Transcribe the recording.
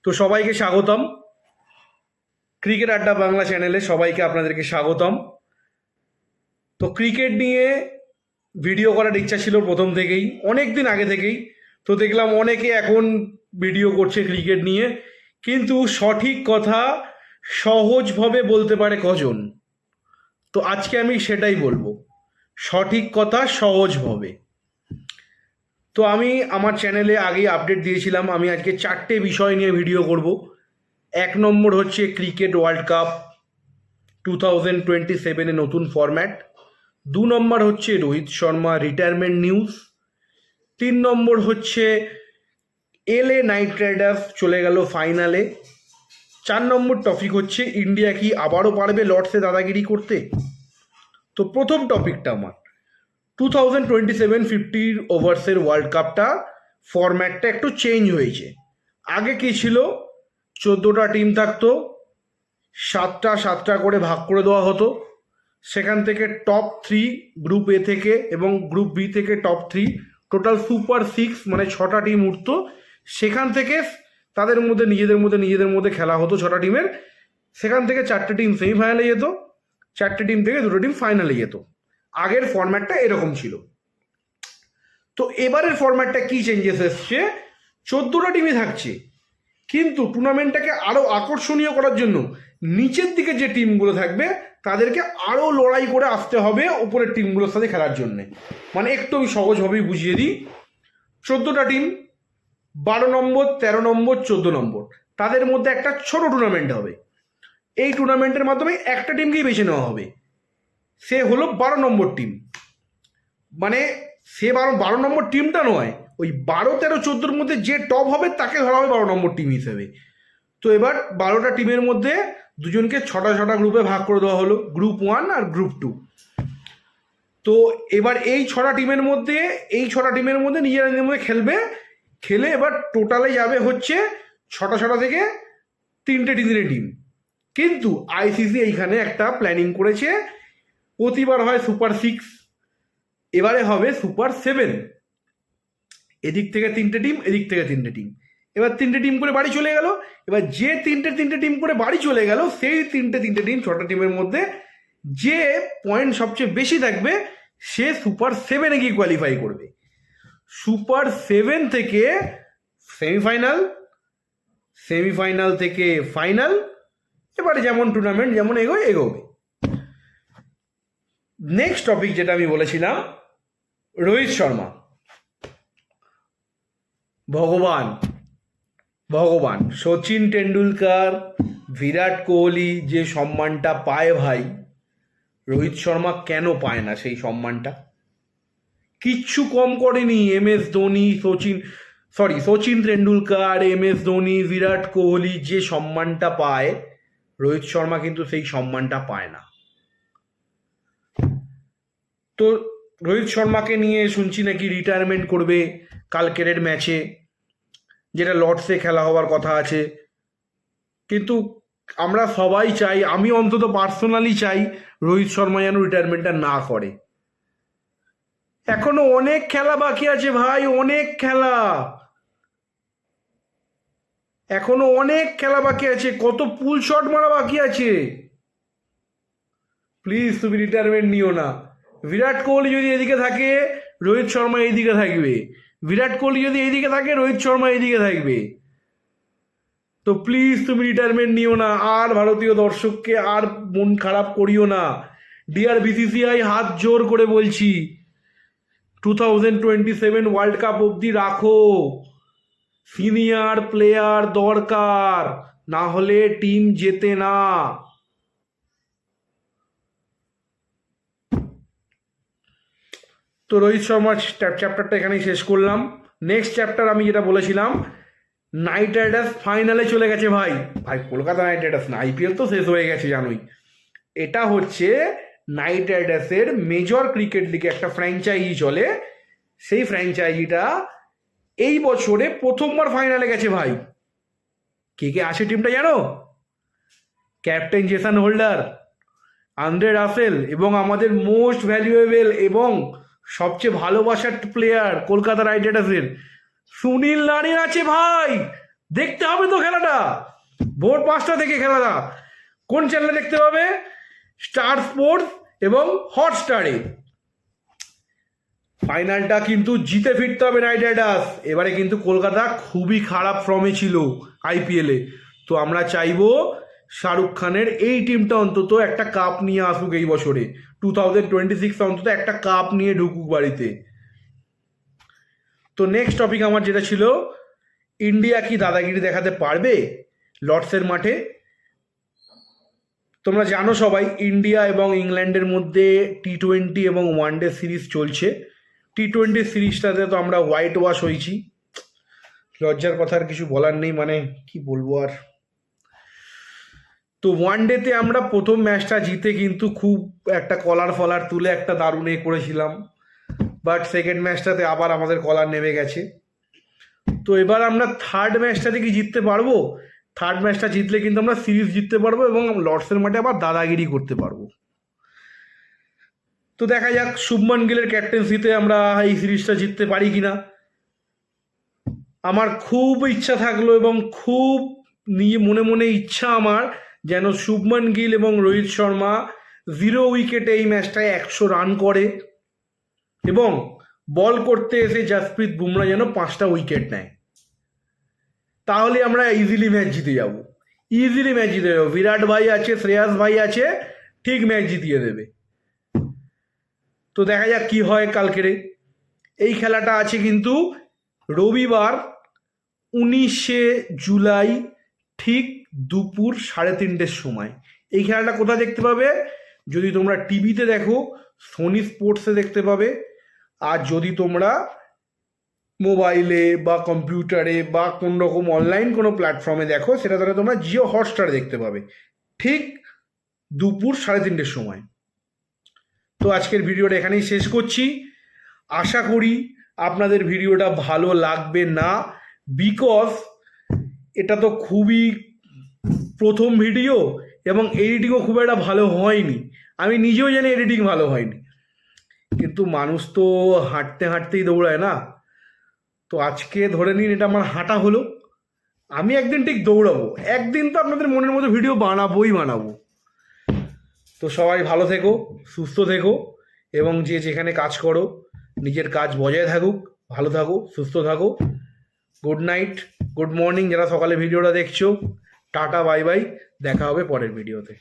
তো সবাইকে স্বাগতম ক্রিকেট আড্ডা বাংলা চ্যানেলে সবাইকে আপনাদেরকে স্বাগতম। তো ক্রিকেট নিয়ে ভিডিও করার ইচ্ছা ছিল প্রথম থেকেই, অনেক দিন আগে থেকেই। তো দেখলাম অনেকে এখন ভিডিও করছে ক্রিকেট নিয়ে, কিন্তু সঠিক কথা সহজভাবে বলতে পারে কজন? তো আজকে আমি সেটাই বলবো, সঠিক কথা সহজভাবে। তো আমি আমার চ্যানেলে আগেই আপডেট দিয়েছিলাম, আমি আজকে 4টে বিষয় নিয়ে ভিডিও করব। 1 নম্বর হচ্ছে ক্রিকেট ওয়ার্ল্ড কাপ 2027 নতুন ফরম্যাট। 2 নম্বর হচ্ছে রোহিত শর্মা রিটায়ারমেন্ট নিউজ। 3 নম্বর হচ্ছে LA নাইট রাইডার্স চলে গেল ফাইনালে। 4 নম্বর টপিক হচ্ছে ইন্ডিয়া কি আবারও পারবে লর্ডসে দাদাগিরি করতে। তো প্রথম টপিকটা আমার 2027 50 ওভার্সের ওয়ার্ল্ড কাপটা ফরম্যাটটা একটু চেঞ্জ হয়েছে। আগে কি ছিল, 14টা টিম থাকতো, 7টা করে ভাগ করে দেওয়া হতো। সেখান থেকে টপ 3 গ্রুপ এ থেকে এবং গ্রুপ বি থেকে টপ 3, টোটাল সুপার 6 মানে 6টা টিম উঠতো। সেখান থেকে তাদের মধ্যে নিজেদের মধ্যে খেলা হতো 6টা টিমের। সেখান থেকে 4টে টিম সেমিফাইনালে যেত, 4টে টিম থেকে 2টো টিম ফাইনালে যেত। আগের ফরম্যাটটা এরকম ছিল। তো এবারের ফরম্যাটটা কি চেঞ্জেস এসছে, 14টা টিমই থাকছে, কিন্তু টুর্নামেন্টটাকে আরও আকর্ষণীয় করার জন্য নিচের দিকে যে টিমগুলো থাকবে তাদেরকে আরও লড়াই করে আসতে হবে উপরের টিমগুলোর সাথে খেলার জন্যে। মানে একটু আমি সহজভাবেই বুঝিয়ে দিই, 14টা টিম, 12 নম্বর, 13 নম্বর, 14 নম্বর, তাদের মধ্যে একটা ছোট টুর্নামেন্ট হবে। এই টুর্নামেন্টের মাধ্যমে একটা টিমকেই বেছে নেওয়া হবে, সে হলো 12 নম্বর টিম। মানে সে 12 নম্বর টিমটা নয়, ওই 12, 13, 14-র মধ্যে যে টপ হবে তাকে ধরা হবে 12 নম্বর টিম হিসেবে। তো এবার 12টা টিমের মধ্যে দুজনকে 6টা গ্রুপে ভাগ করে দেওয়া হলো, গ্রুপ 1 আর গ্রুপ 2। তো এবার এই 6টা টিমের মধ্যে নিজেদের মধ্যে খেলে এবার টোটালে যাবে হচ্ছে 6টা থেকে 3টে টিম। কিন্তু আইসিসি এইখানে একটা প্ল্যানিং করেছে, প্রতিবার হয় সুপার 6, এবারে হবে সুপার 7। এদিক থেকে 3টে টিম, এদিক থেকে 3টে টিম, এবার 3টে টিম করে বাড়ি চলে গেল। এবার যে 3টে টিম করে বাড়ি চলে গেল, সেই 3টে টিম, 6টা টিমের মধ্যে যে পয়েন্ট সবচেয়ে বেশি থাকবে সে সুপার 7-এ গিয়ে কোয়ালিফাই করবে। সুপার 7 থেকে সেমিফাইনাল থেকে ফাইনাল, এবারে যেমন টুর্নামেন্ট যেমন এগোবে। নেক্সট টপিক যেটা আমি বলেছিলাম, রোহিত শর্মা ভগবান সচিন টেন্ডুলকার, বিরাট কোহলি যে সম্মানটা পায় ভাই, রোহিত শর্মা কেন পায় না সেই সম্মানটা? কিচ্ছু কম করেনি MS ধোনি, সচিন তেন্ডুলকার, MS ধোনি, বিরাট কোহলি যে সম্মানটা পায়, রোহিত শর্মা কিন্তু সেই সম্মানটা পায় না। তো রোহিত শর্মাকে নিয়ে শুনছি নাকি রিটায়ারমেন্ট করবে কালকের ম্যাচে, যেটা লর্ডসে খেলা হওয়ার কথা আছে। কিন্তু আমরা সবাই চাই, আমি অন্তত পার্সোনালি চাই, রোহিত শর্মা যেন রিটায়ারমেন্টটা না করে। এখনো অনেক খেলা বাকি আছে ভাই, এখনো অনেক খেলা বাকি আছে, কত পুল শট মারা বাকি আছে। প্লিজ তুমি রিটায়ারমেন্ট নিও না। বিরাট কোহলি যদি এদিকে থাকে, রোহিত শর্মা এইদিকে থাকবে। বিরাট কোহলি যদি এইদিকে থাকে, রোহিত শর্মা এইদিকে থাকবে। তো প্লিজ তুমি রিটায়ারমেন্ট নিও না, আর ভারতীয় দর্শককে আর মন খারাপ করিও না। ডিয়ার BCCI, হাত জোর করে বলছি, 2027 ওয়ার্ল্ড কাপ অবধি রাখো। সিনিয়র প্লেয়ার দরকার, না হলে টিম জেতে না। তো রোহিত শর্মার চ্যাপ্টারটা এখানেই শেষ করলাম। নেক্সট চ্যাপ্টার আমি যেটা বলেছিলাম, নাইট রাইডার্স ফাইনালে চলে গেছে ভাই। কলকাতা নাইট রাইডার্স না, IPL তো শেষ হয়ে গেছে জানোই। এটা হচ্ছে নাইট রাইডার্সের মেজর ক্রিকেট লিগে একটা ফ্র্যাঞ্চাইজি চলে, সেই ফ্র্যাঞ্চাইজিটা এই বছরে প্রথমবার ফাইনালে গেছে ভাই। কে আছে টিমটা জানো? Captain Jason Holder, Andre Russell এবং আমাদের মোস্ট ভ্যালুয়েবল এবং সবচেয়ে ভালোবাসার প্লেয়ার কলকাতা নাইট রাইডার্সের সুনীল নারিন আছে ভাই। দেখতে হবে তো খেলাটা, ভোর 5টা থেকে খেলাটা। কোন চ্যানেলে দেখতে হবে? স্টার স্পোর্টস এবং হটস্টারে। ফাইনালটা কিন্তু জিতে ফিরতে হবে নাইট রাইডার্স। এবারে কিন্তু কলকাতা খুবই খারাপ ফর্মে ছিল আইপিএলে। তো আমরা চাইবো শাহরুখ খানের এই টিমটা অন্তত একটা কাপ নিয়ে আসুক এই বছরে, 2026 অন্তত একটা কাপ নিয়ে ঢুকুক বাড়িতে। তো নেক্সট টপিক আমার যেটা ছিল, ইন্ডিয়া কি দাদাগিরি দেখাতে পারবে লর্ডসের মাঠে? তোমরা জানো সবাই, ইন্ডিয়া এবং ইংল্যান্ডের মধ্যে T20 এবং ওয়ানডে সিরিজ চলছে। T20 সিরিজটাতে তো আমরা হোয়াইট ওয়াশ হয়েছি, লজ্জার কথা আর কিছু বলার নেই, মানে কি বলবো আর। তো ওয়ানডেতে আমরা প্রথম ম্যাচটা জিতে কিন্তু খুব একটা কলার ফলার তুলে একটা দারুণ করেছিলাম, বাট সেকেন্ড ম্যাচটাতে আবার আমাদের কলার নেমে গেছে। তো এবার আমরা থার্ড ম্যাচটাতে কি জিততে পারবো? থার্ড ম্যাচটা জিতলে কিন্তু আমরা সিরিজ জিততে পারবো এবং লর্ডসের মাঠে আবার দাদাগিরি করতে পারবো। তো দেখা যাক শুভমান গিলের ক্যাপ্টেন্সিতে আমরা এই সিরিজটা জিততে পারি কিনা। আমার খুব ইচ্ছা থাকলো এবং খুব মনে মনে ইচ্ছা আমার যেন শুভমান গিল এবং রোহিত শর্মা 0 উইকেটে এই ম্যাচটায় 100 রান করে এবং বল করতে এসে জাসপ্রীত বুমরা যেন 5টা উইকেট নেয়। তাহলে আমরা ইজিলি ম্যাচ জিতে যাব, ইজিলি ম্যাচ জিতে যাবো। বিরাট ভাই আছে, শ্রেয়াস ভাই আছে, ঠিক ম্যাচ জিতিয়ে দেবে। তো দেখা যাক কি হয় কালকের। এই খেলাটা আছে কিন্তু রবিবার 19শে জুলাই ঠিক দুপুর 3:30-এর সময়। এই খেলাটা কোথায় দেখতে পাবে? যদি তোমরা টিভিতে দেখো সোনি স্পোর্টসে দেখতে পাবে, আর যদি তোমরা মোবাইলে বা কম্পিউটারে বা কোন রকম অনলাইন কোনো প্ল্যাটফর্মে দেখো, সেটা তাহলে তোমরা জিও হটস্টারে দেখতে পাবে ঠিক দুপুর 3:30-এর সময়। তো আজকের ভিডিওটা এখানেই শেষ করছি। আশা করি আপনাদের ভিডিওটা ভালো লাগবে না, বিকজ এটা তো খুবই প্রথম ভিডিও এবং এডিটিংও খুব একটা ভালো হয়নি। আমি নিজেও জানি এডিটিং ভালো হয়নি, কিন্তু মানুষ তো হাঁটতে হাঁটতেই দৌড়ায় না। তো আজকে ধরে নিন এটা আমার হাঁটা হলো, আমি একদিন ঠিক দৌড়াবো, একদিন তো আপনাদের মনের মতো ভিডিও বানাবোই বানাবো। তো সবাই ভালো থেকো, সুস্থ থেকো এবং যে যেখানে কাজ করো নিজের কাজ বজায় থাকুক, ভালো থাকো, সুস্থ থাকো। গুড নাইট, গুড মর্নিং যারা সকালে ভিডিওটা দেখছো, টাটা বাই বাই, দেখা হবে পরের ভিডিওতে।